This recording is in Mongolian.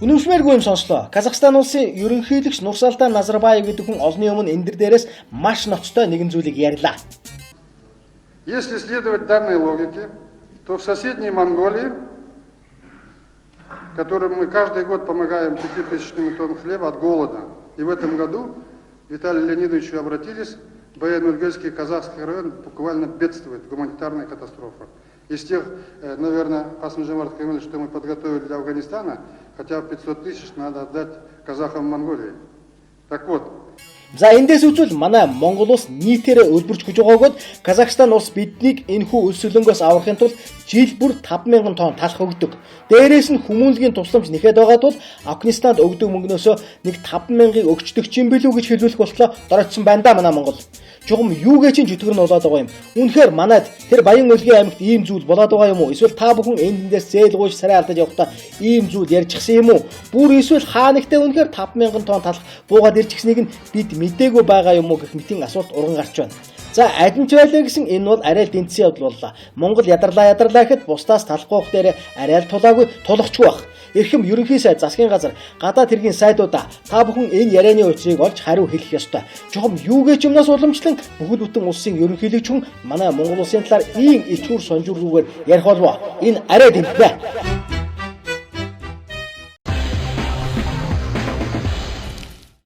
Үнэмшмээргүй юм сонслоо. Казахстан улсын ерөнхийлөгч Нурсултан Назарбаев гэдэг хүн олонний өмнө энэ дээрээс маш ноцтой нэгэн зүйлийг ярьлаа. Если следовать данной логике, то в соседней Монголии, которым мы каждый год помогаем 5000 тонн хлеба от голода, и в этом году Виталию Леонидовичу обратились, Баян-Ульгерский казахский район буквально бедствует, гуманитарная катастрофа. Из тех, наверное, Касым-Жомарт Кемелевич, что мы подготовили для Афганистана, хотя бы 500 тысяч надо отдать казахам Монголии. Так вот. За эндээс үзвэл манай Монгол улс нийтээрээ өлбөрч хүж байгаагод Казахстан улс биднийг энэхүү өлсөлөнгөөс аврахын тулд жил бүр 5000 тонн талх өгдөг. Дээрээс нь хүмүүнлэгийн тусламж нэхэд байгаа тул Афганистанд өгдөг мөнгнөөсөө нэг 5000-ыг өгчдөг юм билүү гэж хэлүүлэх болтлоо доройцсон байна да манай Монгол. Жугам юугээ чинь жүтгэр нь болоод байгаа юм. Үнэхээр манайд тэр Баян-Өлгийн аймагт ийм зүйл болоод байгаа юм уу? Эсвэл та бүхэн эндээс зээл гуйж сарай алдаж явахдаа ийм зүйл ярьчихсан юм уу? Бүр эсвэл хаанигтай үнэхээр 5000 тонн талх буугаад ирчихснийг нь бид мэдээгүй байгаа юм уу гэх мэтийн асуулт урган гарч байна. За адин ч байлаа гэсэн энэ бол арай л дэнцсэн явдал боллоо. Монгол ядарлаа гэхэд бусдаас талахгүй дээр арай л тулаагүй тулахчгүй байх. Эрхэм ерөнхий сайд засгийн газар гадаад хэргийн сайдуудаа та бүхэн энэ ярианы учрыг олж хариу хэлэх ёстой. Жохом юугээ ч юмнаас уламжлан бүхэл бүтэн улсын ерөнхийлөгч хүн манай Монгол улсын талаар ийм ичүүр сонжуургүйгээр ярих болов. Энэ арай дэмтгэ.